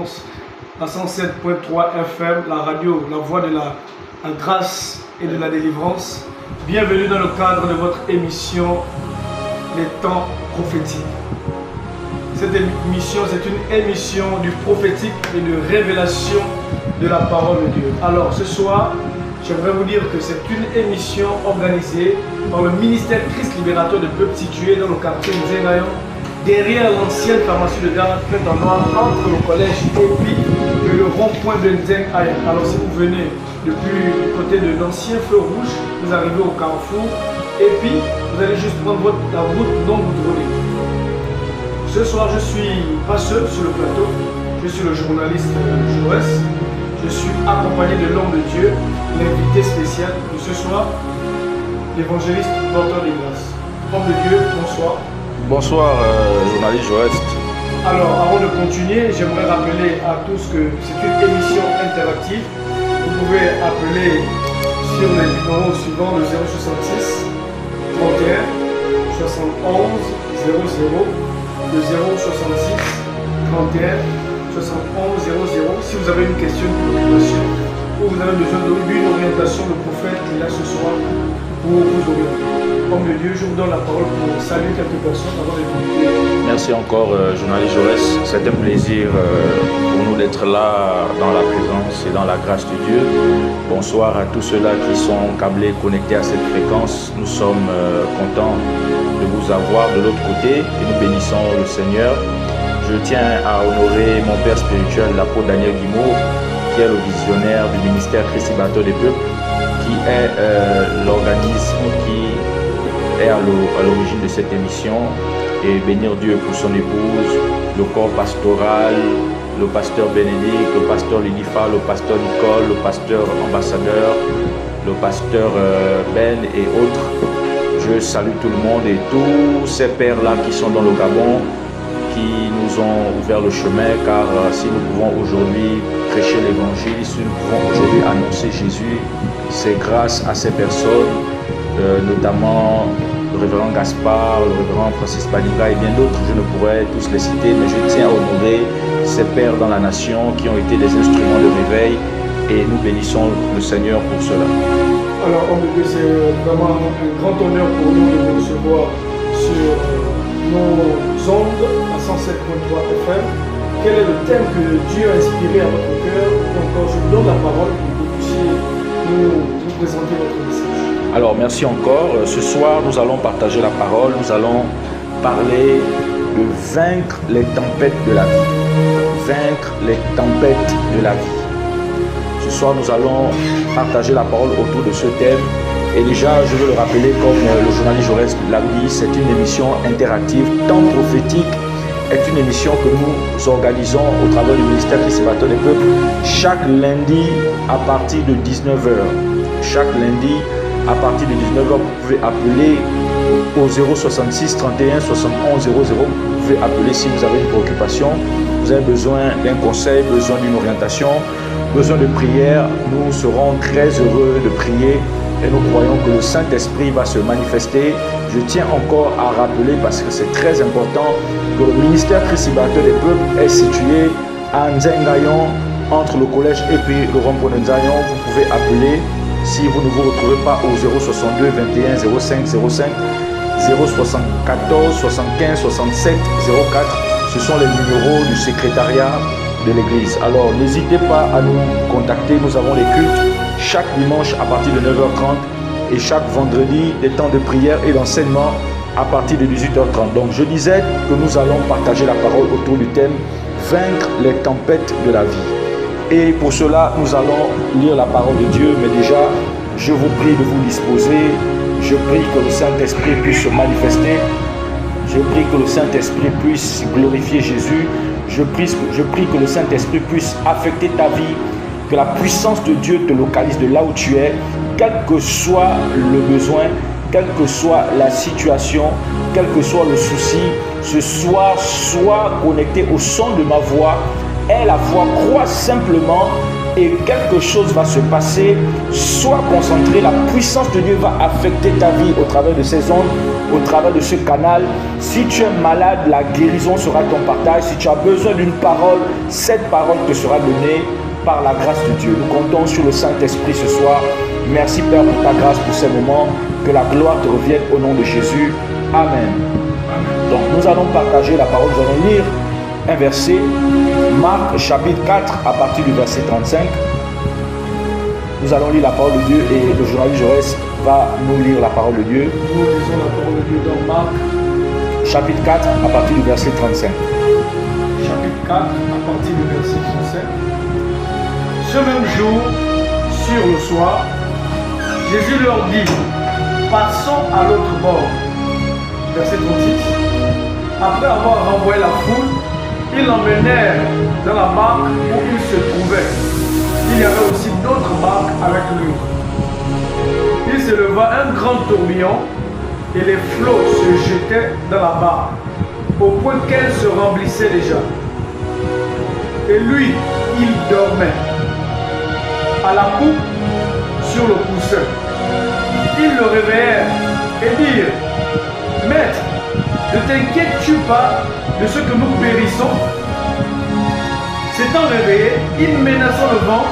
Délivrance, à 107.3 FM, la radio, la voix de la grâce et de la délivrance. Bienvenue dans le cadre de votre émission Les temps prophétiques. Cette émission, c'est une émission du prophétique et de révélation de la parole de Dieu. Alors ce soir, j'aimerais vous dire que c'est une émission organisée par le ministère Christ Libérateur de Peuple situé dans le quartier Nzengayon, derrière l'ancienne pharmacie de Gare peinte en noir entre le collège Epi et le rond-point de Nzengayon. Alors si vous venez depuis le côté de l'ancien feu rouge, vous arrivez au carrefour et puis vous allez juste prendre la route non goudronnée. Ce soir, je suis pas seul sur le plateau, je suis le journaliste Joès. Je suis accompagné de l'homme de Dieu, l'invité spécial de ce soir, l'évangéliste porteur des grâces. Homme de Dieu, bonsoir. Bonsoir, journaliste Joès. Alors, avant de continuer, j'aimerais rappeler à tous que c'est une émission interactive. Vous pouvez appeler sur les numéros suivants le 066 31 71 00, le 066 31 71 00. Si vous avez une question, une préoccupation, ou vous avez besoin d'une orientation, le prophète est là ce soir pour vous orienter. Homme de Dieu, je vous donne la parole pour saluer quelques personnes avant de vous. Merci encore, journaliste Joès. C'est un plaisir pour nous d'être là dans la présence et dans la grâce de Dieu. Bonsoir à tous ceux-là qui sont câblés, connectés à cette fréquence. Nous sommes contents de vous avoir de l'autre côté et nous bénissons le Seigneur. Je tiens à honorer mon père spirituel, l'apôtre Daniel Guimau, qui est le visionnaire du ministère Christ Libérateur des Peuples, qui est l'organisme qui est à l'origine de cette émission, et bénir Dieu pour son épouse, le corps pastoral, le pasteur Bénédicte, le pasteur Lidifa, le pasteur Nicole, le pasteur ambassadeur, le pasteur Ben et autres. Je salue tout le monde et tous ces pères-là qui sont dans le Gabon, qui nous ont ouvert le chemin, car si nous pouvons aujourd'hui prêcher l'évangile, si nous pouvons aujourd'hui annoncer Jésus, c'est grâce à ces personnes, notamment le révérend Gaspard, le révérend Francis Baniga et bien d'autres. Je ne pourrais tous les citer, mais je tiens à honorer ces pères dans la nation qui ont été des instruments de réveil, et nous bénissons le Seigneur pour cela. Alors, homme de Dieu, c'est vraiment un grand honneur pour nous de vous recevoir sur nos ondes à 107.3 FM. Quel est le thème que Dieu a inspiré à votre cœur? Donc, je vous donne la parole pour que vous puissiez nous présenter votre message. Alors, merci encore. Ce soir, nous allons partager la parole. Nous allons parler de vaincre les tempêtes de la vie. Vaincre les tempêtes de la vie. Ce soir, nous allons partager la parole autour de ce thème. Et déjà, je veux le rappeler, comme le journaliste Joès l'a dit, c'est une émission interactive. Temps prophétique est une émission que nous organisons au travers du ministère Christ Libérateur des Peuples chaque lundi à partir de 19h. Chaque lundi à partir de 19h, vous pouvez appeler au 066 31 71 00. Vous pouvez appeler si vous avez une préoccupation, vous avez besoin d'un conseil, besoin d'une orientation, besoin de prière. Nous serons très heureux de prier et nous croyons que le Saint-Esprit va se manifester. Je tiens encore à rappeler, parce que c'est très important, que le ministère Christ Libérateur des Peuples est situé à Nzengayon, entre le collège et puis le rond-point de Nzengayon. Vous pouvez appeler si vous ne vous retrouvez pas au 062 21 05 05, 074 75 67 04. Ce sont les numéros du secrétariat de l'église. Alors n'hésitez pas à nous contacter. Nous avons les cultes chaque dimanche à partir de 9h30 et chaque vendredi des temps de prière et d'enseignement à partir de 18h30. Donc je disais que nous allons partager la parole autour du thème vaincre les tempêtes de la vie. Et pour cela, nous allons lire la parole de Dieu. Mais déjà, je vous prie de vous disposer. Je prie que le Saint-Esprit puisse se manifester. Je prie que le Saint-Esprit puisse glorifier Jésus. Je prie que le Saint-Esprit puisse affecter ta vie. Que la puissance de Dieu te localise de là où tu es. Quel que soit le besoin, quelle que soit la situation, quel que soit le souci, ce soir, sois connecté au son de ma voix aie la foi, crois simplement et quelque chose va se passer. Sois concentré, la puissance de Dieu va affecter ta vie au travers de ces ondes, au travers de ce canal. Si tu es malade, la guérison sera ton partage. Si tu as besoin d'une parole, cette parole te sera donnée par la grâce de Dieu. Nous comptons sur le Saint-Esprit ce soir. Merci Père pour ta grâce, pour ces moments. Que la gloire te revienne au nom de Jésus. Amen. Donc nous allons partager la parole, nous allons lire un verset, Marc chapitre 4 à partir du verset 35. Nous allons lire la parole de Dieu et le journaliste Jaurès va nous lire la parole de Dieu. Nous lisons la parole de Dieu dans Marc chapitre 4 à partir du verset 35. Chapitre 4 à partir du verset 35. Ce même jour, sur le soir, Jésus leur dit, passons à l'autre bord. Verset 36. Après avoir renvoyé la foule, ils l'emmenèrent dans la barque où il se trouvait. Il y avait aussi d'autres barques avec lui. Il s'éleva un grand tourbillon et les flots se jetaient dans la barque, au point qu'elle se remplissait déjà. Et lui, il dormait à la poupe sur le coussin. Ils le réveillèrent et dirent, Maître, ne t'inquiètes-tu pas de ce que nous périssons? S'étant réveillé, il menaça le vent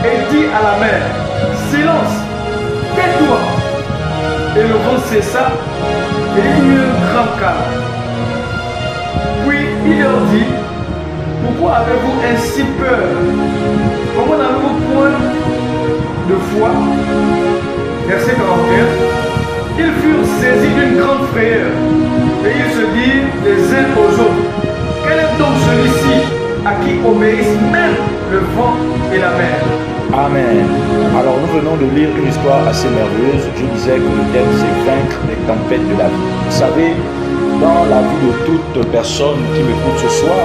et dit à la mer, silence, tais-toi. Et le vent cessa et il y eut un grand calme. Puis il leur dit, pourquoi avez-vous ainsi peur? Comment n'avez-vous point de foi? Verset 41. Ils furent saisis d'une grande frayeur et ils se dirent les uns aux autres, quel est donc celui-ci à qui obéissent même le vent et la mer? Amen. Alors nous venons de lire une histoire assez merveilleuse. Je disais que le thème c'est vaincre les tempêtes de la vie. Vous savez, dans la vie de toute personne qui m'écoute ce soir,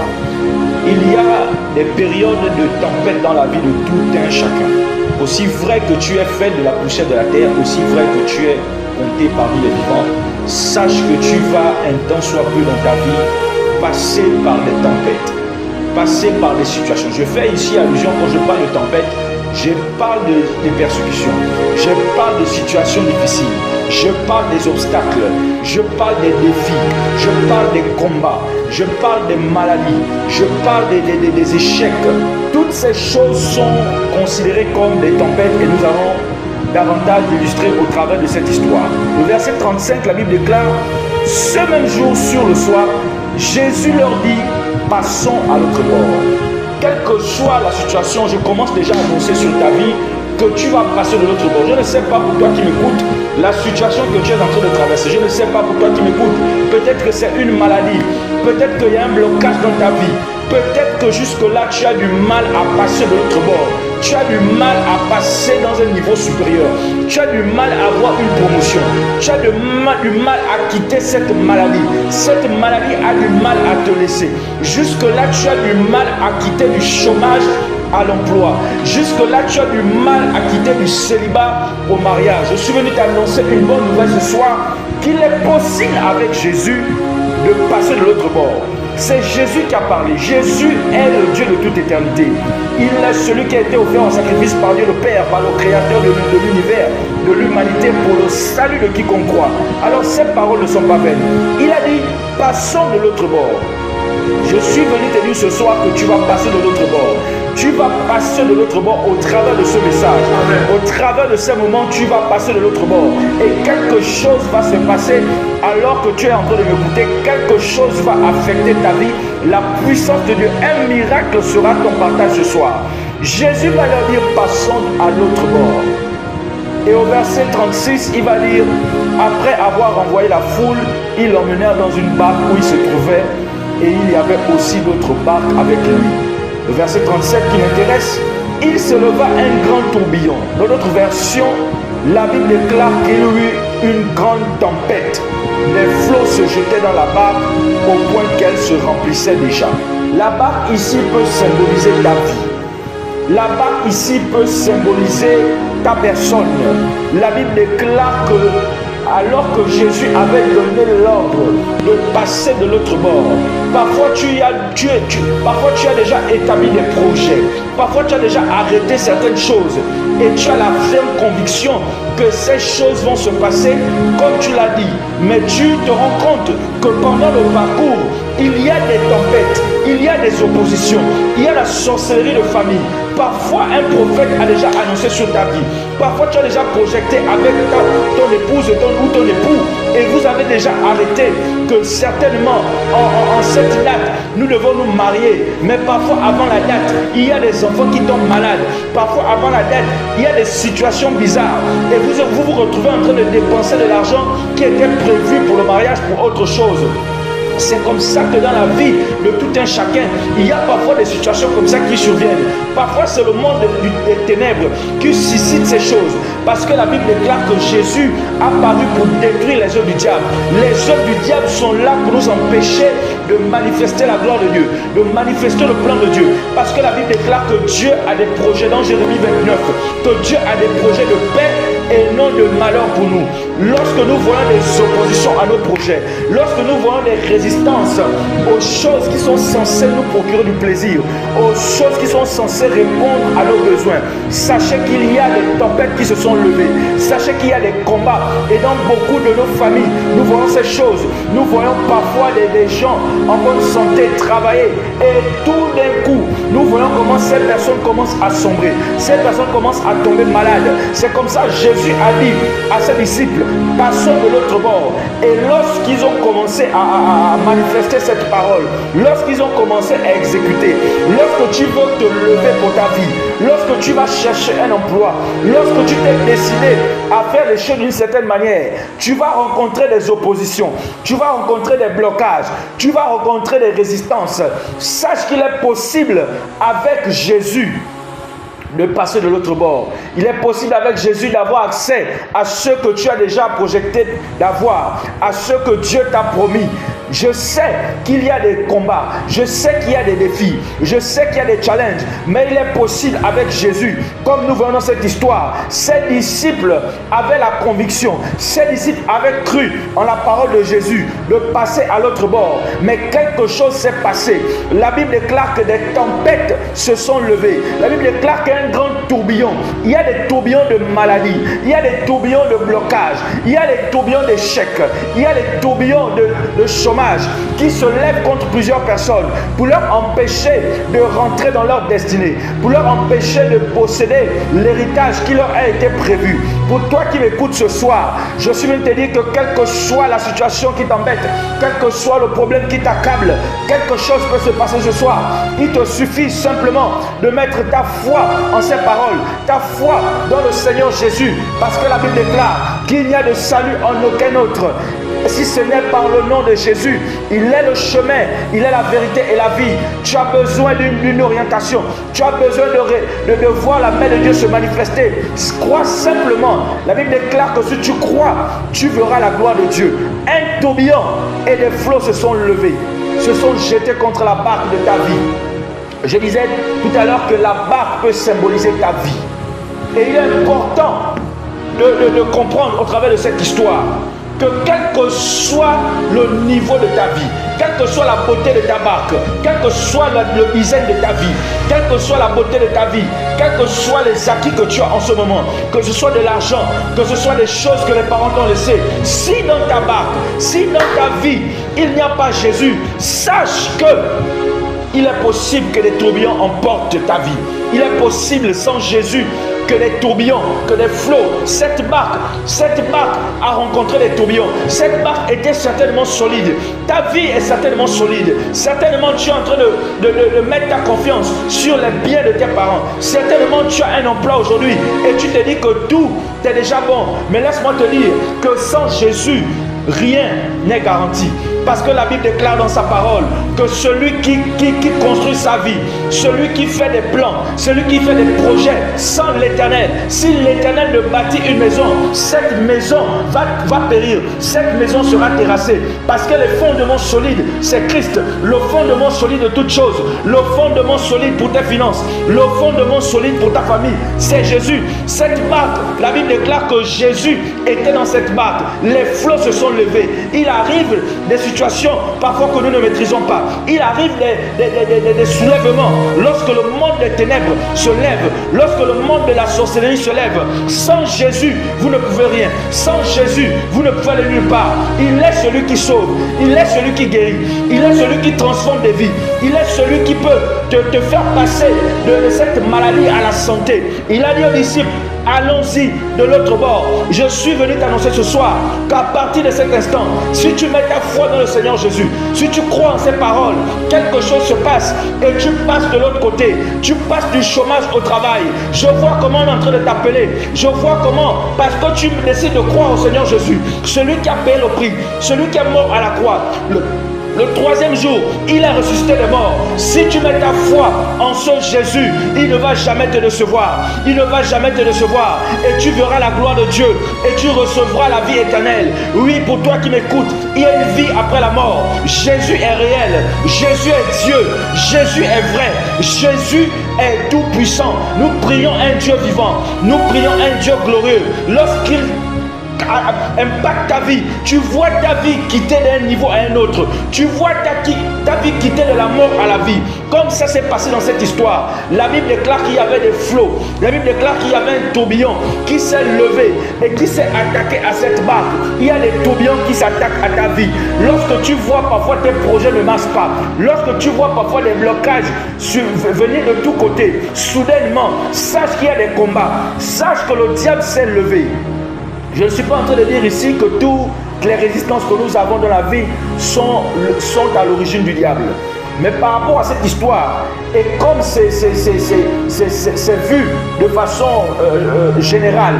il y a des périodes de tempête dans la vie de tout un chacun. Aussi vrai que tu es fait de la poussière de la terre, aussi vrai que tu es compté parmi les vivants, sache que tu vas un temps soit peu dans ta vie passer par des tempêtes, passer par des situations. Je fais ici allusion quand je parle de tempête, je parle des persécutions, je parle de situations difficiles, je parle des obstacles, je parle des défis, je parle des combats, je parle des maladies, je parle des échecs. Toutes ces choses sont considérées comme des tempêtes et nous allons davantage illustrer au travers de cette histoire. Le verset 35, la Bible déclare, ce même jour sur le soir, Jésus leur dit, passons à l'autre bord. Quelle que soit la situation, je commence déjà à annoncer sur ta vie que tu vas passer de l'autre bord. Je ne sais pas pour toi qui m'écoute la situation que tu es en train de traverser. Je ne sais pas pour toi qui m'écoute. Peut-être que c'est une maladie. Peut-être qu'il y a un blocage dans ta vie. Peut-être que jusque-là, tu as du mal à passer de l'autre bord. Tu as du mal à passer dans un niveau supérieur. Tu as du mal à avoir une promotion. Tu as du mal à quitter cette maladie. Cette maladie a du mal à te laisser. Jusque-là, tu as du mal à quitter du chômage à l'emploi. Jusque-là, tu as du mal à quitter du célibat au mariage. Je suis venu t'annoncer une bonne nouvelle ce soir, qu'il est possible avec Jésus de passer de l'autre bord. C'est Jésus qui a parlé. Jésus est le Dieu de toute éternité. Il est celui qui a été offert en sacrifice par Dieu le Père, par le Créateur de l'univers, de l'humanité, pour le salut de quiconque croit. Alors ces paroles ne sont pas vaines. Il a dit, passons de l'autre bord. Je suis venu te dire ce soir que tu vas passer de l'autre bord. Tu vas passer de l'autre bord au travers de ce message. Amen. Au travers de ces moments, tu vas passer de l'autre bord. Et quelque chose va se passer alors que tu es en train de m'écouter. Quelque chose va affecter ta vie. La puissance de Dieu, un miracle sera ton partage ce soir. Jésus va leur dire, passons à l'autre bord. Et au verset 36, il va dire, après avoir envoyé la foule, ils l'emmenèrent dans une barque où il se trouvait. Et il y avait aussi d'autres barques avec lui. Le verset 37 qui m'intéresse, il se leva un grand tourbillon. Dans notre version, la Bible déclare qu'il y eut une grande tempête. Les flots se jetaient dans la barque au point qu'elle se remplissait déjà. La barque ici peut symboliser ta vie. La barque ici peut symboliser ta personne. La Bible déclare que alors que Jésus avait donné l'ordre de passer de l'autre bord, Parfois parfois tu as déjà établi des projets. Parfois tu as déjà arrêté certaines choses. Et tu as la ferme conviction que ces choses vont se passer comme tu l'as dit. Mais tu te rends compte que pendant le parcours, il y a des tempêtes, il y a des oppositions, il y a la sorcellerie de famille. Parfois, un prophète a déjà annoncé sur ta vie. Parfois, tu as déjà projeté avec ton épouse ou ton époux et vous avez déjà arrêté que certainement en cette date, nous devons nous marier. Mais parfois, avant la date, il y a des enfants qui tombent malades. Parfois, avant la date, il y a des situations bizarres. Et vous retrouvez en train de dépenser de l'argent qui était prévu pour le mariage pour autre chose. C'est comme ça que dans la vie de tout un chacun, il y a parfois des situations comme ça qui surviennent. Parfois, c'est le monde des ténèbres qui suscite ces choses. Parce que la Bible déclare que Jésus a paru pour détruire les œuvres du diable. Les œuvres du diable sont là pour nous empêcher de manifester la gloire de Dieu, de manifester le plan de Dieu. Parce que la Bible déclare que Dieu a des projets dans Jérémie 29, que Dieu a des projets de paix et non de malheur pour nous. Lorsque nous voyons des oppositions à nos projets, lorsque nous voyons des résistances aux choses qui sont censées nous procurer du plaisir, aux choses qui sont censées répondre à nos besoins, sachez qu'il y a des tempêtes qui se sont levées, sachez qu'il y a des combats. Et dans beaucoup de nos familles, nous voyons ces choses. Nous voyons parfois des gens en bonne santé travailler et tout d'un coup, nous voyons comment ces personnes commencent à sombrer, ces personnes commencent à tomber malades. C'est comme ça Jésus a dit à ses disciples, passons de l'autre bord. Et lorsqu'ils ont commencé à manifester cette parole, lorsqu'ils ont commencé à exécuter, lorsque tu veux te lever pour ta vie, lorsque tu vas chercher un emploi, lorsque tu t'es décidé à faire les choses d'une certaine manière, tu vas rencontrer des oppositions, tu vas rencontrer des blocages, tu vas rencontrer des résistances. Sache qu'il est possible avec Jésus de passer de l'autre bord. Il est possible avec Jésus d'avoir accès à ce que tu as déjà projeté d'avoir, à ce que Dieu t'a promis. Je sais qu'il y a des combats, je sais qu'il y a des défis, je sais qu'il y a des challenges, mais il est possible avec Jésus, comme nous voyons dans cette histoire, ses disciples avaient la conviction, ses disciples avaient cru en la parole de Jésus, de passer à l'autre bord, mais quelque chose s'est passé. La Bible déclare que des tempêtes se sont levées, la Bible déclare qu'il y a un grand tourbillon, il y a des tourbillons de maladie, il y a des tourbillons de blocage, il y a des tourbillons d'échecs, il y a des tourbillons de chômage qui se lèvent contre plusieurs personnes pour leur empêcher de rentrer dans leur destinée, pour leur empêcher de posséder l'héritage qui leur a été prévu. Pour toi qui m'écoutes ce soir, je suis venu te dire que quelle que soit la situation qui t'embête, quel que soit le problème qui t'accable, quelque chose peut se passer ce soir. Il te suffit simplement de mettre ta foi en ses paroles, ta foi dans le Seigneur Jésus, parce que la Bible déclare qu'il n'y a de salut en aucun autre. Si ce n'est par le nom de Jésus, il est le chemin, il est la vérité et la vie. Tu as besoin d'une orientation, tu as besoin de voir la main de Dieu se manifester. Crois simplement. La Bible déclare que si tu crois, tu verras la gloire de Dieu. Un tourbillon et des flots se sont levés, se sont jetés contre la barque de ta vie. Je disais tout à l'heure que la barque peut symboliser ta vie. Et il est important de comprendre au travers de cette histoire que quel que soit le niveau de ta vie, quelle que soit la beauté de ta barque, quel que soit le design de ta vie, quelle que soit la beauté de ta vie, quels que soient les acquis que tu as en ce moment, que ce soit de l'argent, que ce soit des choses que les parents t'ont laissées, si dans ta barque, si dans ta vie, il n'y a pas Jésus, sache que il est possible que des tourbillons emportent ta vie. Il est possible sans Jésus que des tourbillons, que des flots. Cette barque a rencontré des tourbillons. Cette barque était certainement solide. Ta vie est certainement solide. Certainement tu es en train de mettre ta confiance sur les biens de tes parents. Certainement tu as un emploi aujourd'hui et tu te dis que tout est déjà bon. Mais laisse-moi te dire que sans Jésus, rien n'est garanti. Parce que la Bible déclare dans sa parole que celui qui construit sa vie, celui qui fait des plans, celui qui fait des projets sans l'Éternel, si l'Éternel ne bâtit une maison, cette maison va périr, cette maison sera terrassée. Parce que le fondement solide, c'est Christ. Le fondement solide de toutes choses, le fondement solide pour tes finances, le fondement solide pour ta famille, c'est Jésus. Cette barque, la Bible déclare que Jésus était dans cette barque. Les flots se sont levés. Il arrive des situations parfois que nous ne maîtrisons pas. Il arrive des soulèvements. Lorsque le monde des ténèbres se lève, lorsque le monde de la sorcellerie se lève, sans Jésus, vous ne pouvez rien. Sans Jésus, vous ne pouvez aller nulle part. Il est celui qui sauve. Il est celui qui guérit. Il est celui qui transforme des vies. Il est celui qui peut te faire passer de cette maladie à la santé. Il a dit aux disciples, allons-y de l'autre bord. Je suis venu t'annoncer ce soir qu'à partir de cet instant, si tu mets ta foi dans le Seigneur Jésus, si tu crois en ses paroles, quelque chose se passe et tu passes de l'autre côté. Tu passes du chômage au travail. Je vois comment on est en train de t'appeler. Je vois comment, parce que tu décides de croire au Seigneur Jésus, celui qui a payé le prix, celui qui est mort à la croix. Le troisième jour, il est ressuscité des morts. Si tu mets ta foi en ce Jésus, il ne va jamais te décevoir. Il ne va jamais te décevoir. Et tu verras la gloire de Dieu. Et tu recevras la vie éternelle. Oui, pour toi qui m'écoutes, il y a une vie après la mort. Jésus est réel. Jésus est Dieu. Jésus est vrai. Jésus est tout puissant. Nous prions un Dieu vivant. Nous prions un Dieu glorieux. Lorsqu'il impacte ta vie, tu vois ta vie quitter d'un niveau à un autre, tu vois ta vie quitter de la mort à la vie, comme ça s'est passé dans cette histoire. La Bible déclare qu'il y avait des flots, la Bible déclare qu'il y avait un tourbillon qui s'est levé et qui s'est attaqué à cette barque. Il y a des tourbillons qui s'attaquent à ta vie. Lorsque tu vois parfois tes projets ne marchent pas, lorsque tu vois parfois des blocages venir de tous côtés, soudainement, sache qu'il y a des combats, sache que le diable s'est levé. Je ne suis pas en train de dire ici que toutes les résistances que nous avons dans la vie sont à l'origine du diable. Mais par rapport à cette histoire, et comme c'est vu de façon générale,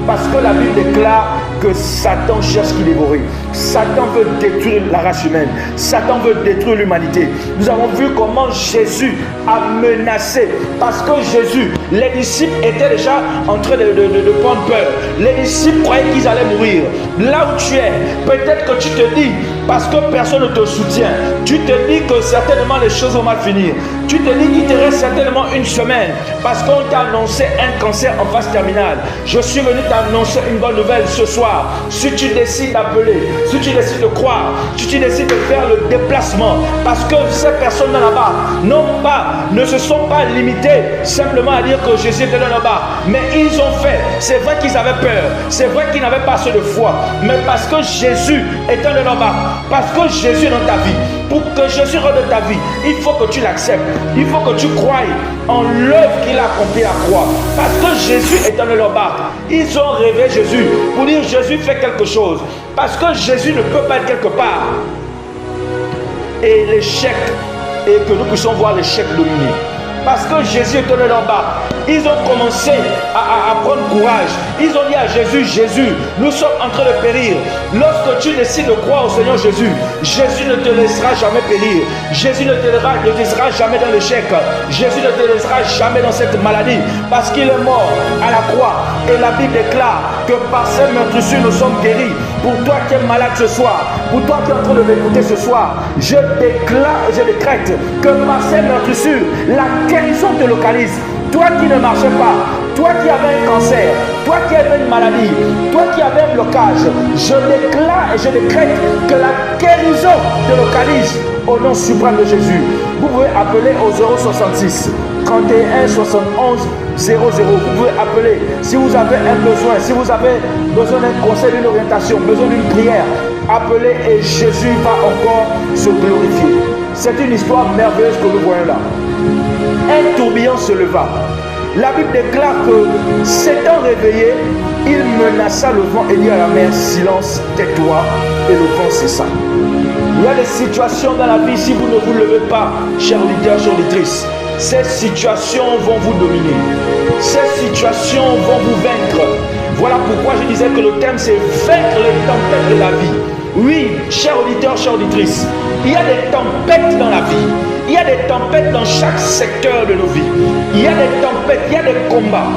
parce que la Bible déclare que Satan cherche qui dévorer. Satan veut détruire la race humaine. Satan veut détruire l'humanité. Nous avons vu comment Jésus a menacé. Parce que Jésus, les disciples étaient déjà en train de prendre peur. Les disciples croyaient qu'ils allaient mourir. Là où tu es, peut-être que tu te dis, parce que personne ne te soutient, tu te dis que certainement les choses vont mal finir. Tu te dis qu'il te reste certainement une semaine parce qu'on t'a annoncé un cancer en phase terminale. Je suis venu t'annoncer une bonne nouvelle ce soir. Si tu décides d'appeler, si tu décides de croire, si tu décides de faire le déplacement, parce que ces personnes là-bas ne se sont pas limitées simplement à dire que Jésus était là-bas, mais ils ont fait. C'est vrai qu'ils avaient peur, c'est vrai qu'ils n'avaient pas assez de foi, mais parce que Jésus était là-bas, parce que Jésus est dans ta vie. Pour que Jésus rentre dans ta vie, il faut que tu l'acceptes. Il faut que tu croies en l'œuvre qu'il a accomplie à la croix. Parce que Jésus est dans leur barque. Ils ont rêvé Jésus pour dire Jésus fait quelque chose. Parce que Jésus ne peut pas être quelque part. Et l'échec, et que nous puissions voir l'échec dominer. Parce que Jésus est dans leur barque. Ils ont commencé à prendre courage. Ils ont dit à Jésus, Jésus, nous sommes en train de périr. Lorsque tu décides de croire au Seigneur Jésus, Jésus ne te laissera jamais périr. Jésus ne te laissera jamais dans l'échec. Jésus ne te laissera jamais dans cette maladie. Parce qu'il est mort à la croix. Et la Bible déclare que par ses meurtrissures nous sommes guéris. Pour toi qui es malade ce soir, pour toi qui es en train de m'écouter ce soir, je décrète que par ses meurtrissures, la guérison te localise. Toi qui ne marchais pas, toi qui avais un cancer, toi qui avais une maladie, toi qui avais un blocage, je déclare et je décrète que la guérison te localise au nom suprême de Jésus. Vous pouvez appeler au 066 31 71 00. Vous pouvez appeler si vous avez un besoin, si vous avez besoin d'un conseil, d'une orientation, besoin d'une prière. Appelez et Jésus va encore se glorifier. C'est une histoire merveilleuse que nous voyons là. Un tourbillon se leva. La Bible déclare que s'étant réveillé, il menaça le vent et dit à la mer, silence, tais-toi, et le vent cessa. Il y a des situations dans la vie, si vous ne vous levez pas, chers leaders, chers auditrices, ces situations vont vous dominer. Ces situations vont vous vaincre. Voilà pourquoi je disais que le thème c'est vaincre les tempêtes de la vie. Oui, chers auditeurs, chères auditrices, il y a des tempêtes dans la vie. Il y a des tempêtes dans chaque secteur de nos vies. Il y a des tempêtes, il y a des combats.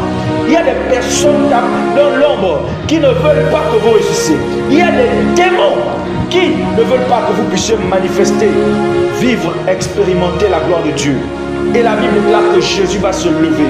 Il y a des personnes dans l'ombre qui ne veulent pas que vous réussissiez. Il y a des démons qui ne veulent pas que vous puissiez manifester, vivre, expérimenter la gloire de Dieu. Et la Bible déclare que Jésus va se lever.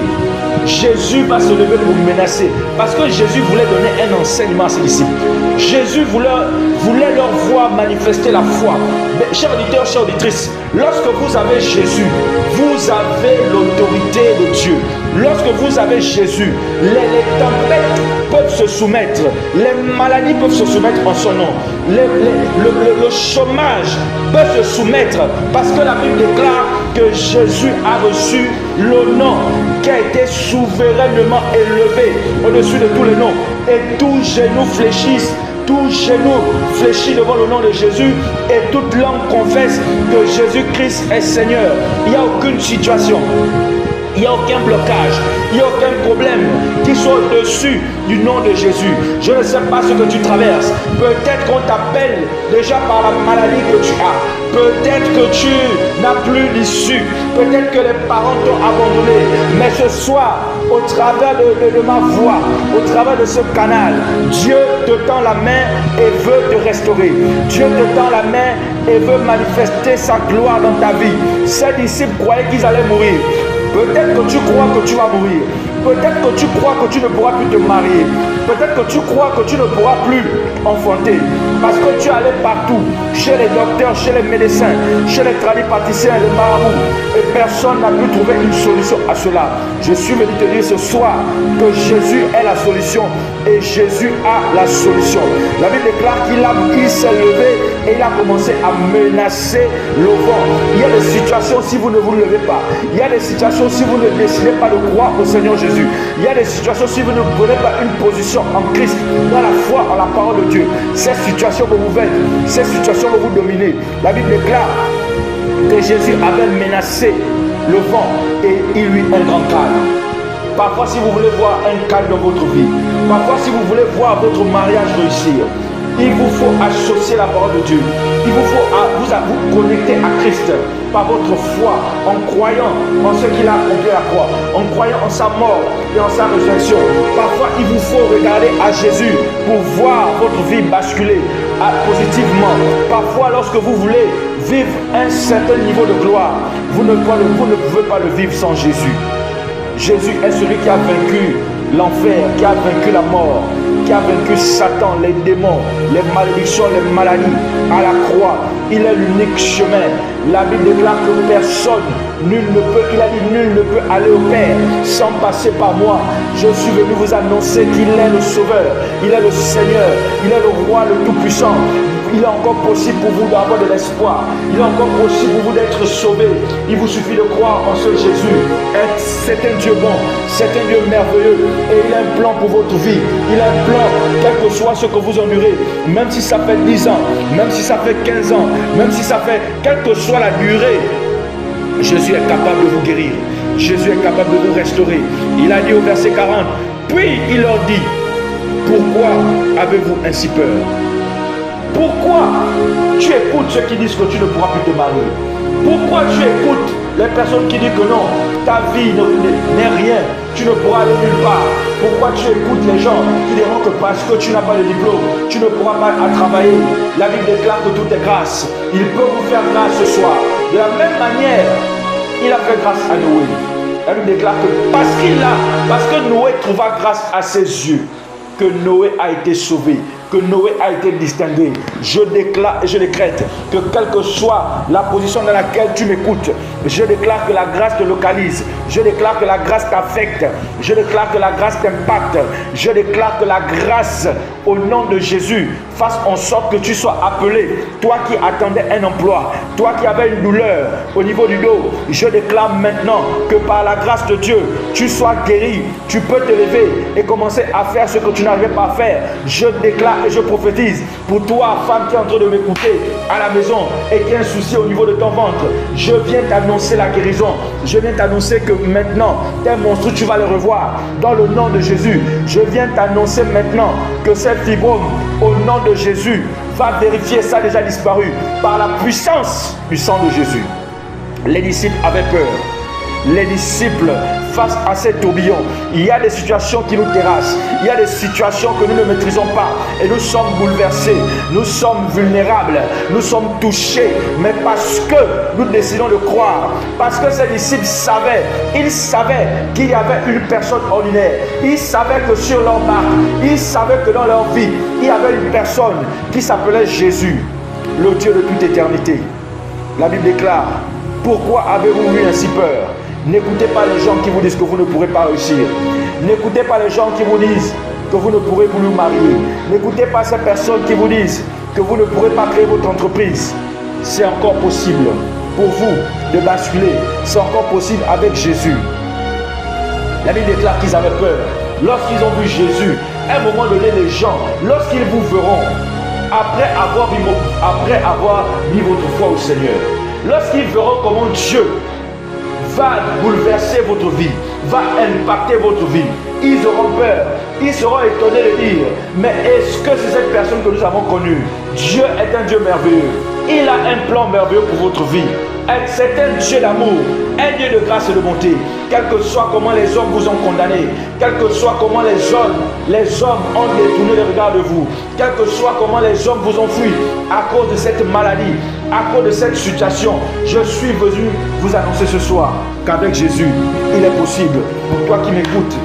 Jésus va se lever pour menacer. Parce que Jésus voulait donner un enseignement à ses disciples. Jésus voulait leur voir manifester la foi. Mais, chers auditeurs, chères auditrices, lorsque vous avez Jésus, vous avez l'autorité de Dieu. Lorsque vous avez Jésus, les tempêtes peuvent se soumettre, les maladies peuvent se soumettre en son nom, le chômage peut se soumettre, parce que la Bible déclare que Jésus a reçu le nom qui a été souverainement élevé au-dessus de tous les noms, et tous genoux fléchissent. Tout genou fléchit devant le nom de Jésus et toute langue confesse que Jésus-Christ est Seigneur. Il n'y a aucune situation, il n'y a aucun blocage, il n'y a aucun problème qui soit au-dessus du nom de Jésus. Je ne sais pas ce que tu traverses. Peut-être qu'on t'appelle déjà par la maladie que tu as. Peut-être que tu n'as plus d'issue. Peut-être que les parents t'ont abandonné. Mais ce soir, au travers de ma voix, au travers de ce canal, Dieu te tend la main et veut te restaurer. Dieu te tend la main et veut manifester sa gloire dans ta vie. Ces disciples croyaient qu'ils allaient mourir. Peut-être que tu crois que tu vas mourir. Peut-être que tu crois que tu ne pourras plus te marier. Peut-être que tu crois que tu ne pourras plus enfanter. Parce que tu es allé partout, chez les docteurs, chez les médecins, chez les tradipraticiens, les marabouts. Et personne n'a pu trouver une solution à cela. Je suis venu te dire ce soir que Jésus est la solution. Et Jésus a la solution. La Bible déclare qu'il s'est levé et il a commencé à menacer le vent. Il y a des situations si vous ne vous levez pas. Il y a des situations si vous ne décidez pas de croire au Seigneur Jésus. Il y a des situations si vous ne prenez pas une position en Christ, dans la foi, en la parole de Dieu. Ces situations vont vous vaincre. Ces situations vont vous dominer. La Bible déclare que Jésus avait menacé le vent et il lui un grand calme. Parfois, si vous voulez voir un calme dans votre vie, parfois, si vous voulez voir votre mariage réussir, il vous faut associer la parole de Dieu. Il vous faut vous connecter à Christ par votre foi, en croyant en ce qu'il a accompli à la croix, en croyant en sa mort et en sa résurrection. Parfois, il vous faut regarder à Jésus pour voir votre vie basculer positivement. Parfois, lorsque vous voulez vivre un certain niveau de gloire, vous ne pouvez pas le vivre sans Jésus. Jésus est celui qui a vaincu l'enfer, qui a vaincu la mort, qui a vaincu Satan, les démons, les malédictions, les maladies. À la croix, il est l'unique chemin. La Bible déclare que personne, nul ne peut aller au Père sans passer par moi. Je suis venu vous annoncer qu'il est le Sauveur, il est le Seigneur, il est le Roi, le Tout-Puissant. Il est encore possible pour vous d'avoir de l'espoir. Il est encore possible pour vous d'être sauvé. Il vous suffit de croire en ce Jésus. C'est un Dieu bon, c'est un Dieu merveilleux. Et il a un plan pour votre vie. Il a un plan, quel que soit ce que vous endurez. Même si ça fait 10 ans, même si ça fait 15 ans, même si ça fait, quelle que soit la durée, Jésus est capable de vous guérir. Jésus est capable de vous restaurer. Il a dit au verset 40, puis il leur dit, pourquoi avez-vous ainsi peur? Pourquoi tu écoutes ceux qui disent que tu ne pourras plus te marier? Pourquoi tu écoutes les personnes qui disent que non, ta vie n'est rien, tu ne pourras aller nulle part? Pourquoi tu écoutes les gens qui diront que parce que tu n'as pas de diplôme, tu ne pourras pas travailler? La Bible déclare que tout est grâce. Il peut vous faire grâce ce soir. De la même manière, il a fait grâce à Noé. La Bible déclare que parce que Noé trouva grâce à ses yeux, que Noé a été sauvé, que Noé a été distingué. Je déclare et je décrète que quelle que soit la position dans laquelle tu m'écoutes, je déclare que la grâce te localise. Je déclare que la grâce t'affecte. Je déclare que la grâce t'impacte. Je déclare que la grâce, au nom de Jésus, fasse en sorte que tu sois appelé. Toi qui attendais un emploi, toi qui avais une douleur au niveau du dos, je déclare maintenant que par la grâce de Dieu, tu sois guéri. Tu peux te lever et commencer à faire ce que tu n'arrivais pas à faire. Je déclare et je prophétise pour toi, femme qui est en train de m'écouter à la maison et qui a un souci au niveau de ton ventre. Je viens t'annoncer la guérison. Je viens t'annoncer que maintenant, tes monstres, tu vas les revoir. Dans le nom de Jésus, je viens t'annoncer maintenant que ces fibromes, au nom de Jésus, va vérifier, ça a déjà disparu par la puissance du sang de Jésus. Les disciples avaient peur. les disciples face à ces tourbillons. Il y a des situations qui nous terrassent. Il y a des situations que nous ne maîtrisons pas. Et nous sommes bouleversés. Nous sommes vulnérables. Nous sommes touchés. Mais parce que nous décidons de croire, parce que ces disciples savaient, ils savaient qu'il y avait une personne ordinaire. Ils savaient que sur leur marque, ils savaient que dans leur vie, il y avait une personne qui s'appelait Jésus, le Dieu de toute éternité. La Bible déclare: pourquoi avez-vous eu ainsi peur? N'écoutez pas les gens qui vous disent que vous ne pourrez pas réussir. N'écoutez pas les gens qui vous disent que vous ne pourrez plus vous marier. N'écoutez pas ces personnes qui vous disent que vous ne pourrez pas créer votre entreprise. C'est encore possible pour vous de basculer. C'est encore possible avec Jésus. La Bible déclare qu'ils avaient peur. Lorsqu'ils ont vu Jésus, à un moment donné, les gens, lorsqu'ils vous verront, après avoir mis votre foi au Seigneur, lorsqu'ils verront comment Dieu va bouleverser votre vie, va impacter votre vie, ils auront peur, ils seront étonnés de dire: mais est-ce que c'est cette personne que nous avons connue? Dieu est un Dieu merveilleux, il a un plan merveilleux pour votre vie. C'est un Dieu d'amour, un Dieu de grâce et de bonté. Quel que soit comment les hommes vous ont condamné, quel que soit comment les hommes ont détourné le regard de vous, quel que soit comment les hommes vous ont fui à cause de cette maladie, à cause de cette situation, je suis venu vous annoncer ce soir qu'avec Jésus, il est possible. Pour toi qui m'écoutes,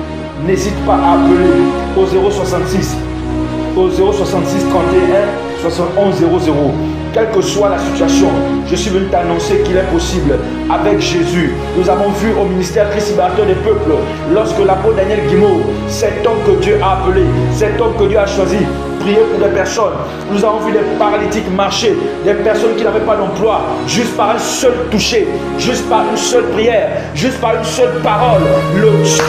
n'hésite pas à appeler au 066 31 71 00. Quelle que soit la situation, je suis venu t'annoncer qu'il est possible avec Jésus. Nous avons vu au ministère Christ libérateur des peuples, lorsque l'apôtre Daniel Guimau, cet homme que Dieu a appelé, cet homme que Dieu a choisi, prier pour des personnes. Nous avons vu des paralytiques marcher, des personnes qui n'avaient pas d'emploi, juste par un seul toucher, juste par une seule prière, juste par une seule parole. Le Dieu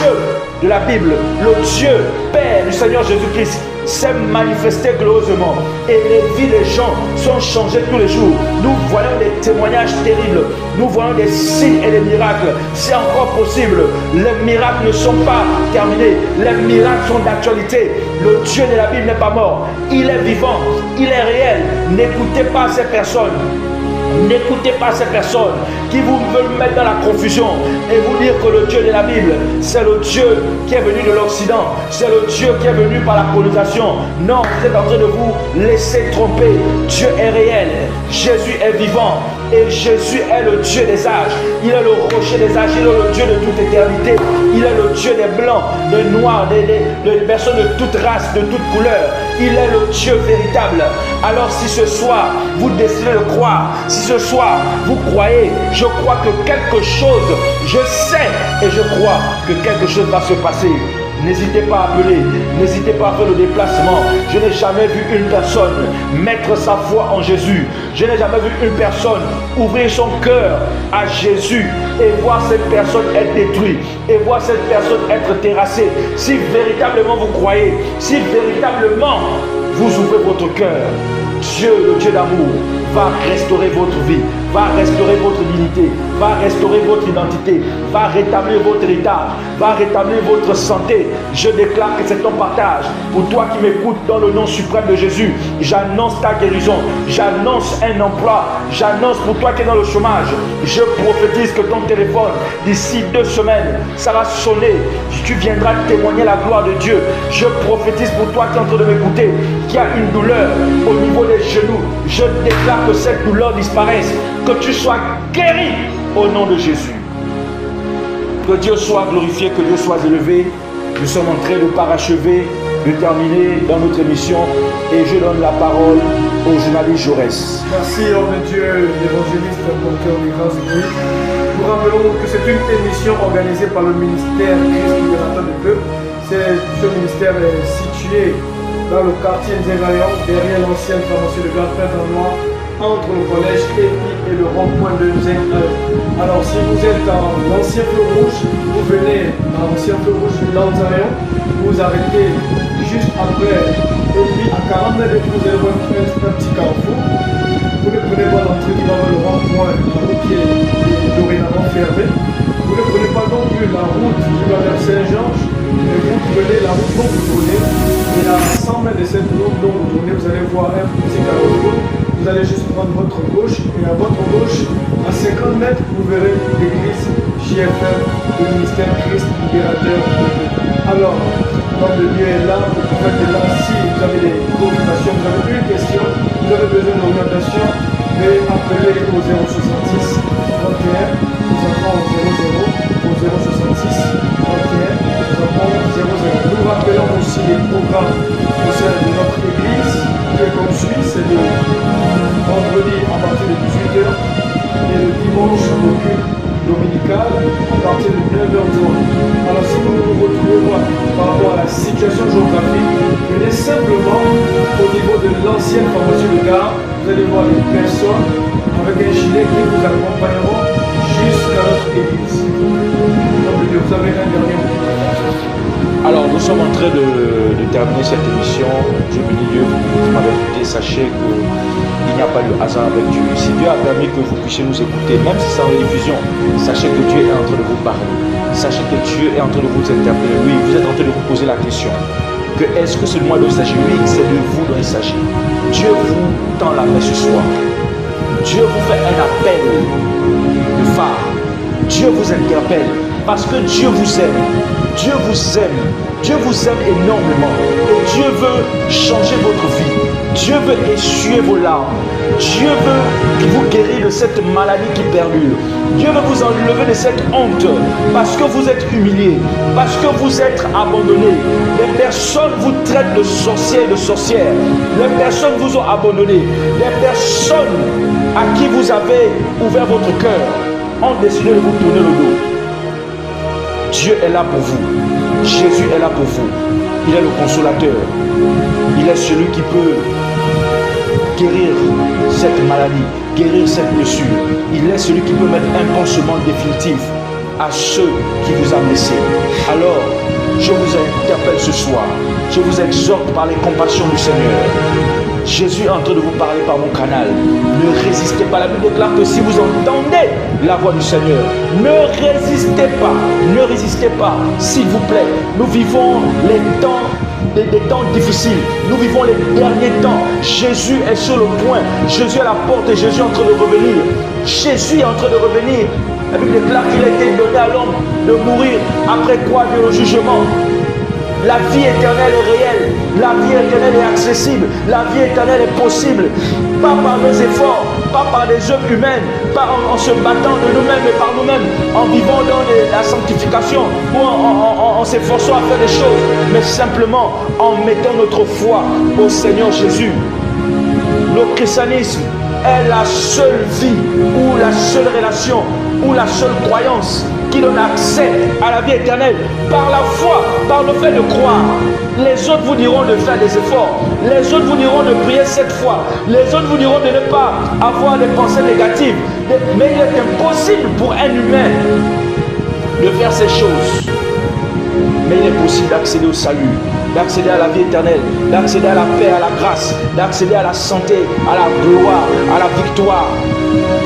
de la Bible, le Dieu Père du Seigneur Jésus-Christ s'est manifesté glorieusement et les vies des gens sont changées tous les jours. Nous voyons des témoignages terribles, nous voyons des signes et des miracles. C'est encore possible. Les miracles ne sont pas terminés, les miracles sont d'actualité. Le Dieu de la Bible n'est pas mort, il est vivant, il est réel. N'écoutez pas ces personnes. N'écoutez pas ces personnes qui vous veulent mettre dans la confusion et vous dire que le Dieu de la Bible, c'est le Dieu qui est venu de l'Occident, c'est le Dieu qui est venu par la colonisation. Non, vous êtes en train de vous laisser tromper. Dieu est réel, Jésus est vivant et Jésus est le Dieu des âges. Il est le rocher des âges, il est le Dieu de toute éternité. Il est le Dieu des blancs, des noirs, des personnes de toute race, de toute couleur. Il est le Dieu véritable. Alors si ce soir, vous décidez de croire, si ce soir, vous croyez, je crois que quelque chose, je sais et je crois que quelque chose va se passer. N'hésitez pas à appeler, n'hésitez pas à faire le déplacement. Je n'ai jamais vu une personne mettre sa foi en Jésus. Je n'ai jamais vu une personne ouvrir son cœur à Jésus et voir cette personne être détruite, et voir cette personne être terrassée. Si véritablement vous croyez, si véritablement vous ouvrez votre cœur, Dieu, le Dieu d'amour, va restaurer votre vie, va restaurer votre dignité, va restaurer votre identité, va rétablir votre état, va rétablir votre santé. Je déclare que c'est ton partage. Pour toi qui m'écoutes dans le nom suprême de Jésus, j'annonce ta guérison, j'annonce un emploi, j'annonce pour toi qui es dans le chômage, je prophétise que ton téléphone, d'ici 2 semaines, ça va sonner. Tu viendras témoigner la gloire de Dieu. Je prophétise pour toi qui es en train de m'écouter, qui a une douleur au niveau des genoux. Je déclare que cette douleur disparaisse, que tu sois guéri au nom de Jésus. Que Dieu soit glorifié, que Dieu soit élevé. Nous sommes en train de parachever, de terminer dans notre émission et je donne la parole au journaliste Jaurès. Merci, homme de Dieu, l'évangéliste, porteur des grâces de Dieu. Nous rappelons que c'est une émission organisée par le ministère Christ libérateur du peuple. Ce ministère est situé dans le quartier Nzégayon, derrière l'ancienne pharmacie de Grand Prêtre en Noir, entre le collège et le rond-point de Nzégayon. Alors, si vous êtes dans l'ancien feu rouge, vous venez dans l'ancien feu rouge de Nzégayon, vous arrêtez juste après, et puis à 40 mètres, vous allez voir un petit carrefour. Vous ne prenez pas l'entrée qui va vers le rond-point, la route qui est dorénavant fermée. Vous ne prenez pas non plus la route qui va vers Saint-Georges, mais vous prenez la route dont vous tournez. Et à 100 mètres de cette route dont vous tournez, vous allez voir un petit carrefour. Vous vous allez juste prendre votre gauche et à votre gauche, à 50 mètres, vous verrez l'église JFM, le ministère Christ Libérateur. Alors, comme le Dieu est là, vous pouvez être là. Si vous avez des préoccupations, vous avez une question, vous avez besoin d'orientation, mais appelez au 066 31, nous avons au 00, au 066 31, nous avons 00. Nous rappelons aussi les programmes au sein de notre église, qui est comme suit, c'est le vendredi à partir de 18h et le dimanche le culte dominical à partir de 9h30. Alors si vous nous retrouvez par rapport à la situation géographique, venez simplement au niveau de l'ancienne formation de gare, vous allez voir des personnes avec un gilet qui vous accompagneront jusqu'à notre église. Donc vous avez un dernier mot. Alors nous sommes en train de terminer cette émission. Je bénis Dieu, vous m'avez écouté, sachez qu'il n'y a pas de hasard avec Dieu. Si Dieu a permis que vous puissiez nous écouter, même si c'est en rediffusion, sachez que Dieu est en train de vous parler. Sachez que Dieu est en train de vous interpeller. Oui, vous êtes en train de vous poser la question. Que est-ce que c'est de moi dont il s'agit? Oui, c'est de vous dont il s'agit. Dieu vous tend la main ce soir. Dieu vous fait un appel de phare. Dieu vous interpelle parce que Dieu vous aime. Dieu vous aime. Dieu vous aime énormément. Et Dieu veut changer votre vie. Dieu veut essuyer vos larmes. Dieu veut vous guérir de cette maladie qui perdure. Dieu veut vous enlever de cette honte parce que vous êtes humilié, parce que vous êtes abandonné. Les personnes vous traitent de sorciers et de sorcières. Les personnes vous ont abandonné. Les personnes à qui vous avez ouvert votre cœur ont décidé de vous tourner le dos. Dieu est là pour vous. Jésus est là pour vous. Il est le consolateur. Il est celui qui peut guérir cette maladie, guérir cette blessure. Il est celui qui peut mettre un pansement définitif à ceux qui vous ont blessé. Alors, je vous interpelle ce soir. Je vous exhorte par les compassions du Seigneur. Jésus est en train de vous parler par mon canal. Ne résistez pas. La Bible déclare que si vous entendez la voix du Seigneur, ne résistez pas. Ne résistez pas, s'il vous plaît. Nous vivons des temps difficiles. Nous vivons les derniers temps. Jésus est sur le point. Jésus est à la porte et Jésus est en train de revenir. Jésus est en train de revenir. La Bible déclare qu'il a été donné à l'homme de mourir après quoi vient le jugement. La vie éternelle est réelle, la vie éternelle est accessible, la vie éternelle est possible, pas par nos efforts, pas par des œuvres humaines, pas en se battant de nous-mêmes, mais par nous-mêmes, en vivant dans la sanctification ou en s'efforçant à faire des choses, mais simplement en mettant notre foi au Seigneur Jésus. Le christianisme est la seule vie ou la seule relation ou la seule croyance qui donne accès à la vie éternelle par la foi, par le fait de croire. Les autres vous diront de faire des efforts, les autres vous diront de prier 7 fois, les autres vous diront de ne pas avoir des pensées négatives, mais il est impossible pour un humain de faire ces choses. Mais il est possible d'accéder au salut, d'accéder à la vie éternelle, d'accéder à la paix, à la grâce, d'accéder à la santé, à la gloire, à la victoire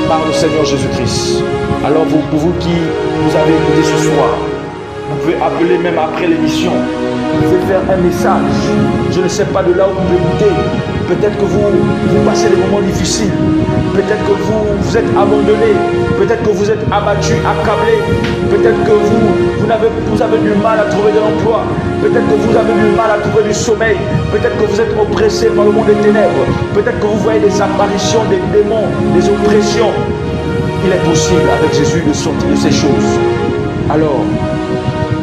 par le Seigneur Jésus-Christ. Alors vous qui nous avez écouté ce soir, vous pouvez appeler même après l'émission, vous pouvez faire un message. Je ne sais pas de là où vous m'écoutez. Peut-être que vous passez des moments difficiles. Peut-être que vous êtes abandonné. Peut-être que vous êtes abattu, accablé. Peut-être que vous avez du mal à trouver de l'emploi. Peut-être que vous avez du mal à trouver du sommeil. Peut-être que vous êtes oppressé par le monde des ténèbres. Peut-être que vous voyez des apparitions, des démons, des oppressions. Il est possible avec Jésus de sortir de ces choses. Alors,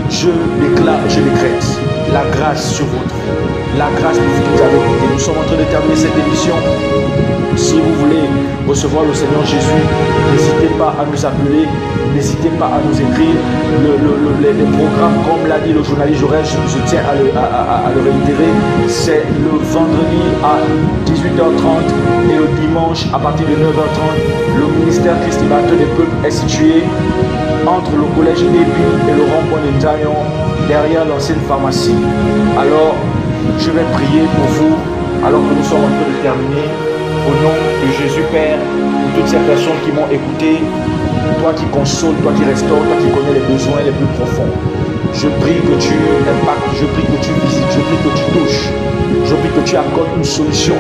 je déclare et je décrète la grâce sur votre vie, la grâce pour vous qui nous avez écouté. Nous sommes en train de terminer cette émission. Si vous voulez recevoir le Seigneur Jésus, n'hésitez pas à nous appeler, n'hésitez pas à nous écrire. Les programmes, comme l'a dit le journaliste Jaurès, je tiens à le réitérer, c'est le vendredi à 18h30 et le dimanche à partir de 9h30. Le ministère Christ Libérateur des peuples est situé entre le collège Début et le rond-point de Taillon, derrière l'ancienne pharmacie. Alors, je vais prier pour vous, alors que nous sommes en train de terminer. Au nom de Jésus Père, pour toutes ces personnes qui m'ont écouté, toi qui consoles, toi qui restaures, toi qui connais les besoins les plus profonds, je prie que tu impactes, je prie que tu visites, je prie que tu touches, je prie que tu accordes une solution